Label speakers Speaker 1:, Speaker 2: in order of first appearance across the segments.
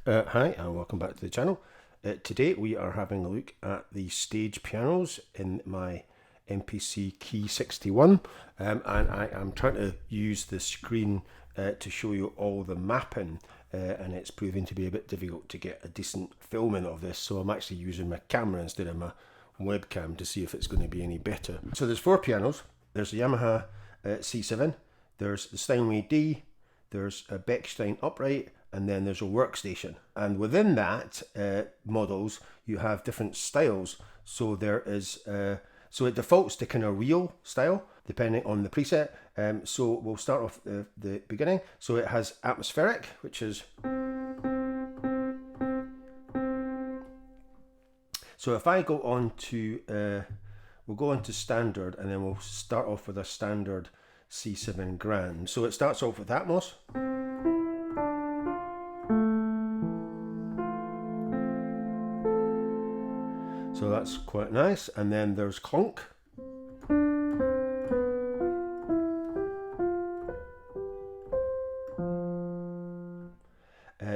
Speaker 1: Hi and welcome back to the channel. Today we are having a look at the stage pianos in my MPC Key 61 and I am trying to use the screen to show you all the mapping and it's proving to be a bit difficult to get a decent filming of this, so I'm actually using my camera instead of my webcam to see if it's going to be any better. So there's four pianos. There's the Yamaha C7, there's the Steinway D, there's a Bechstein Upright, and then there's a Workstation. And within that models, you have different styles. So there is, so it defaults to kind of real style, depending on the preset. So we'll start off the beginning. So it has atmospheric, which is, so if I go on to, we'll go on to standard, and then we'll start off with a standard C7 Grand. So it starts off with Atmos. So that's quite nice. And then there's clunk.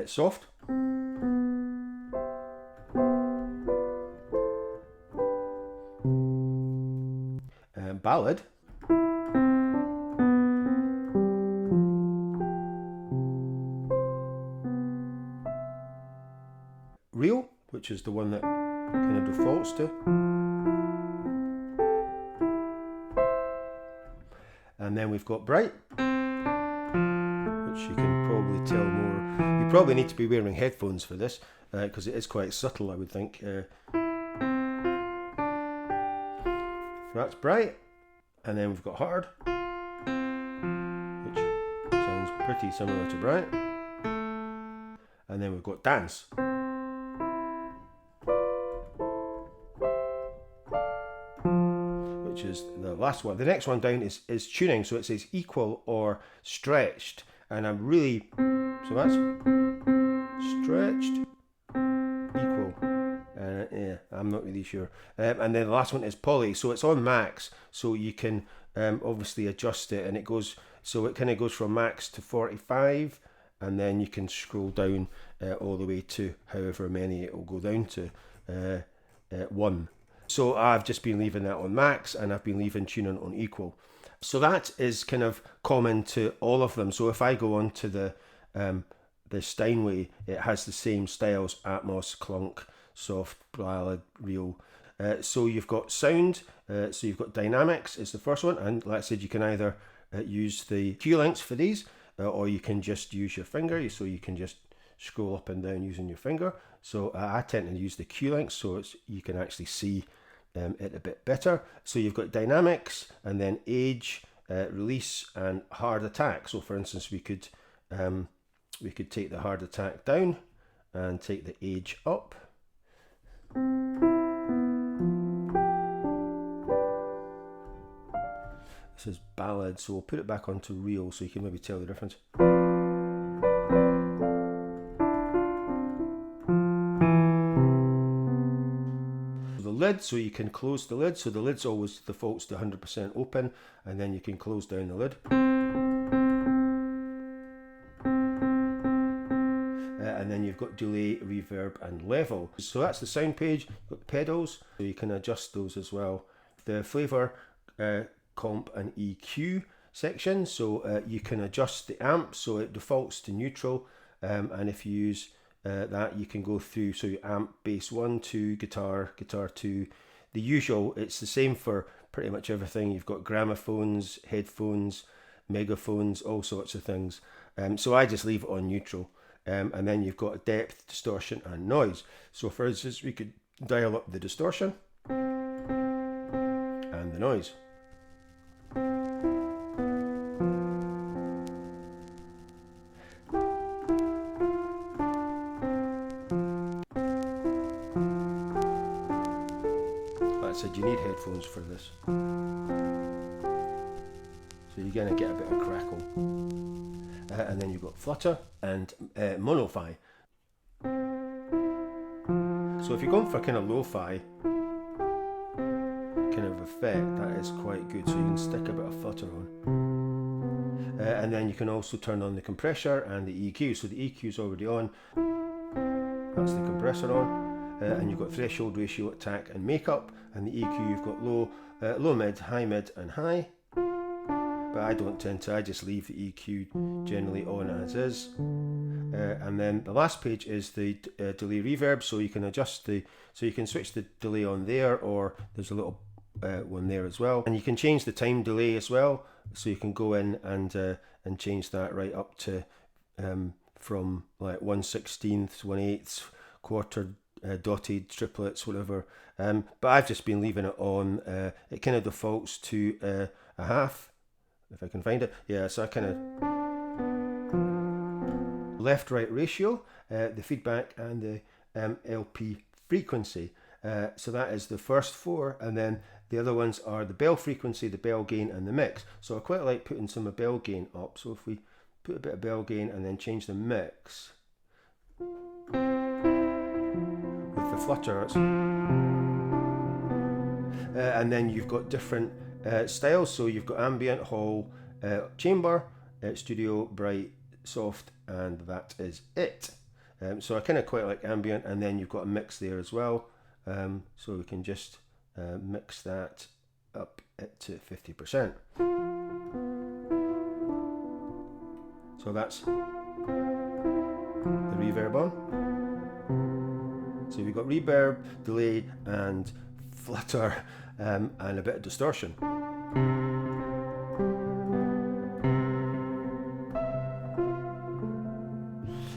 Speaker 1: Soft. Ballad. Real, which is the one that kind of defaults to. And then we've got bright, which you can probably tell more. You probably need to be wearing headphones for this because it is quite subtle, I would think. That's bright. And then we've got hard, which sounds pretty similar to bright. And then we've got dance. Which is the last one. The next one down is tuning, so it says equal or stretched, and I'm really, so that's stretched, equal, yeah, I'm not really sure. And then the last one is poly, so it's on max, so you can obviously adjust it, and it goes, so it kind of goes from max to 45, and then you can scroll down all the way to however many it will go down to 1. So I've just been leaving that on max, and I've been leaving tuning on equal. So that is kind of common to all of them. So if I go on to the Steinway, it has the same styles: Atmos, clunk, soft, ballad, real. So you've got sound, so you've got dynamics is the first one, and like I said, you can either use the Q links for these, or you can just use your finger, so you can just scroll up and down using your finger. So I tend to use the Q links, so you can actually see it a bit better. So you've got dynamics, and then age, release, and hard attack. So for instance, we could take the hard attack down and take the age up. This is ballad, so we'll put it back onto real so you can maybe tell the difference. Lid, so you can close the lid, so the lid's always defaults to 100% open, and then you can close down the lid. And then you've got delay, reverb, and level. So that's the sound page. You've got pedals, so you can adjust those as well. The flavor, comp, and EQ section, so you can adjust the amp, so it defaults to neutral, and if you use that, you can go through, so you amp, bass 1, 2, guitar 2, the usual. It's the same for pretty much everything. You've got gramophones, headphones, megaphones, all sorts of things. So I just leave it on neutral, and then you've got depth, distortion, and noise. So for instance, we could dial up the distortion and the noise. Said you need headphones for this, so you're going to get a bit of crackle, and then you've got flutter and mono-fi. So if you're going for kind of lo-fi kind of effect, that is quite good, so you can stick a bit of flutter on. And then you can also turn on the compressor and the EQ. So the EQ is already on. that's the compressor on, and you've got threshold, ratio, attack and makeup, and the EQ you've got low, low mid, and high. But I don't tend to, I just leave the EQ generally on as is. And then the last page is the delay reverb, so you can adjust so you can switch the delay on there, or there's a little one there as well. And you can change the time delay as well, so you can go in and change that right up to from like 1/16, 1/8, quarter, dotted, triplets, whatever. But I've just been leaving it on. It kind of defaults to a half, if I can find it. Yeah, so I kind of left-right ratio, the feedback, and the LP frequency. So that is the first four, and then the other ones are the bell frequency, the bell gain, and the mix. So I quite like putting some bell gain up. So if we put a bit of bell gain and then change the mix with the flutters, and then you've got different styles. So you've got ambient, hall, chamber, studio, bright, soft, and that is it. So I kind of quite like ambient, and then you've got a mix there as well. So we can just mix that up to 50%. So that's the reverb on. So we've got reverb, delay, and flutter, and a bit of distortion.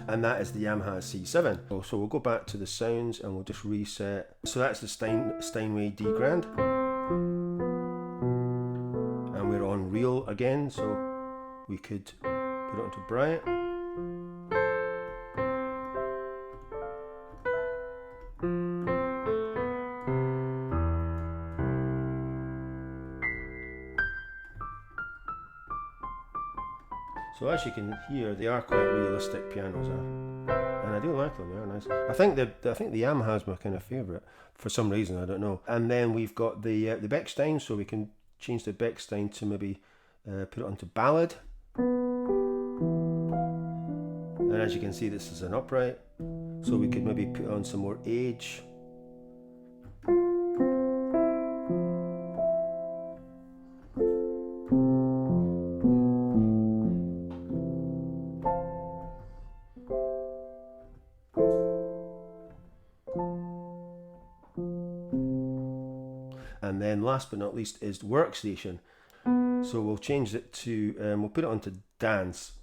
Speaker 1: And that is the Yamaha C7. So we'll go back to the sounds and we'll just reset. So that's the Steinway D Grand. And we're on real again, so we could put it onto bright. So as you can hear, they are quite realistic pianos, and I do like them. They are nice. I think the Yamaha's my kind of favourite for some reason. I don't know. And then we've got the Bechstein, so we can change the Bechstein to maybe put it onto ballad. And as you can see, this is an upright, so we could maybe put on some more age. And then last but not least is workstation. So we'll change it to, we'll put it onto dance.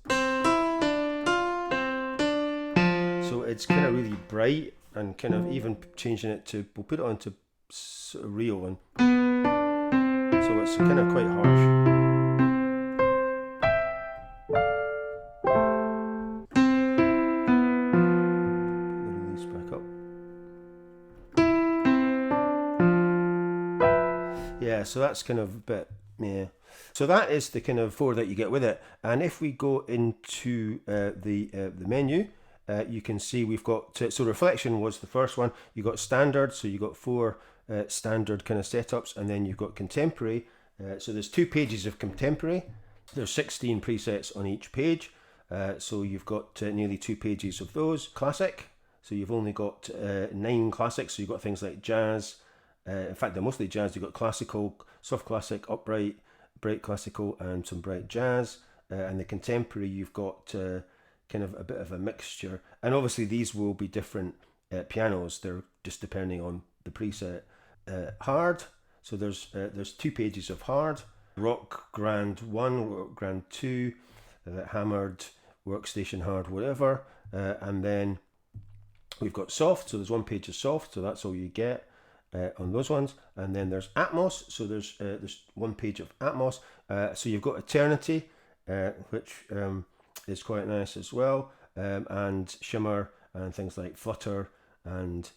Speaker 1: So it's kind of really bright, and kind of even changing it to, we'll put it onto sort of real, and so it's kind of quite harsh. Yeah, so that's kind of a bit, yeah. So that is the kind of four that you get with it. And if we go into the menu, you can see we've got, so reflection was the first one. You got standard, so you got four standard kind of setups, and then you've got contemporary. So there's 2 pages of contemporary. There's 16 presets on each page. So you've got nearly 2 pages of those. Classic, so you've only got 9 classics. So you've got things like jazz. In fact, they're mostly jazz. You've got classical, soft classic, upright, bright classical, and some bright jazz. And the contemporary, you've got kind of a bit of a mixture. And obviously these will be different pianos. They're just depending on the preset. Hard, so there's 2 pages of hard. Rock Grand 1, Rock Grand 2, hammered, workstation hard, whatever. And then we've got soft, so there's 1 page of soft, so that's all you get. On those ones. And then there's Atmos, so there's 1 page of Atmos. So you've got Eternity, which is quite nice as well, and shimmer and things like flutter and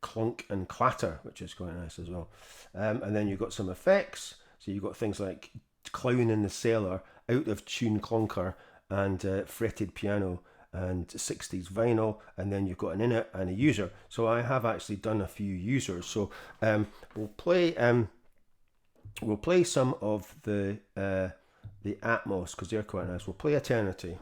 Speaker 1: clunk and clatter, which is quite nice as well. And then you've got some effects, so you've got things like Clown in the Cellar, Out of Tune Clunker, and fretted piano, and 60s vinyl, and then you've got an init and a user. So I have actually done a few users. So we'll play some of the Atmos, because they're quite nice. We'll play Eternity.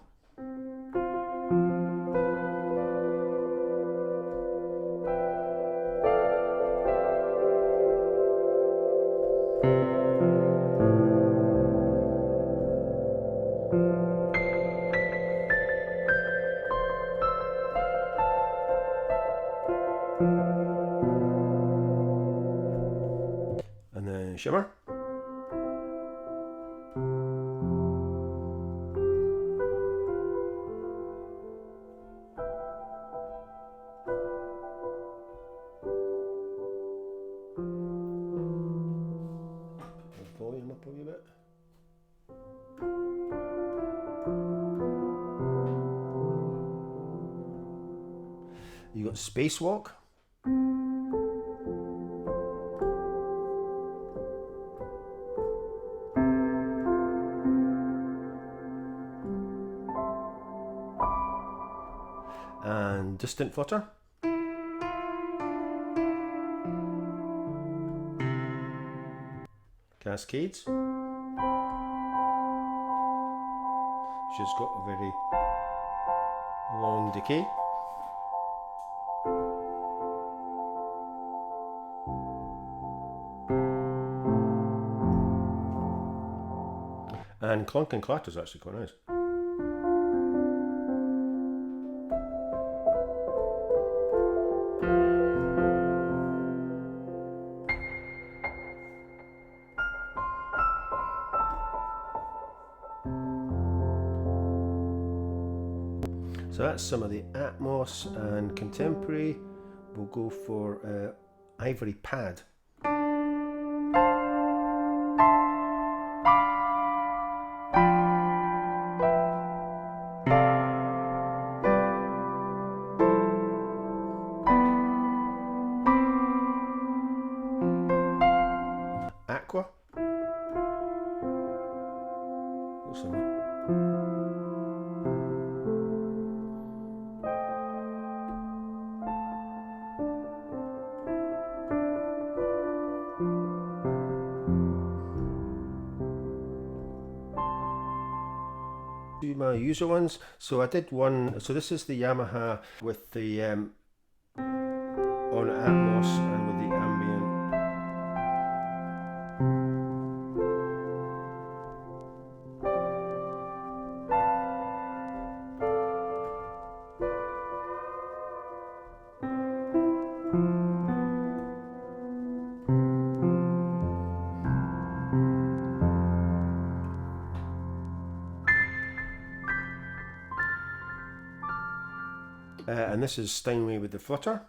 Speaker 1: shimmer. Volume up a wee bit. You got Spacewalk. And Distant Flutter. Cascades. She's got a very long decay. And Clunk and Clatter is actually quite nice. So that's some of the Atmos, and contemporary we'll go for Ivory Pad. Aqua. Do my usual ones. So I did one, so this is the Yamaha with the on Atmos and with the ambient. And this is Steinway with the Flutter.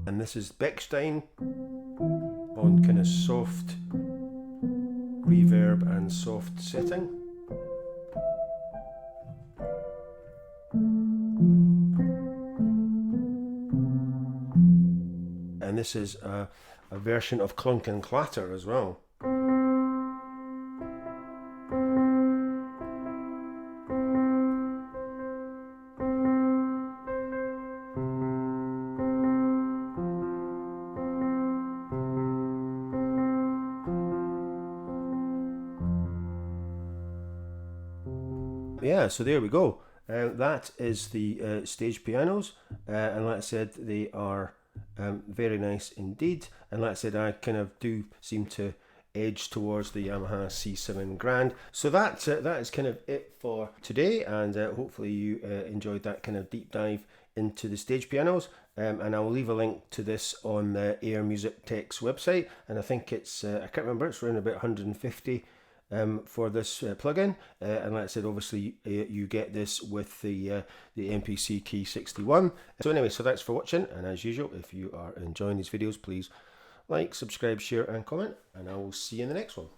Speaker 1: And this is Bechstein on kind of soft reverb and soft setting. And this is a version of Clunk and Clatter as well. Yeah, so there we go. That is the stage pianos, and like I said, they are very nice indeed. And like I said, I kind of do seem to edge towards the Yamaha C7 Grand. So that is kind of it for today, and hopefully you enjoyed that kind of deep dive into the stage pianos. And I will leave a link to this on the Air Music Tech's website, and I think it's I can't remember, it's around about 150 for this plugin, and like I said, obviously you get this with the MPC Key 61. So anyway, so thanks for watching, and as usual, if you are enjoying these videos, please like, subscribe, share and comment, and I will see you in the next one.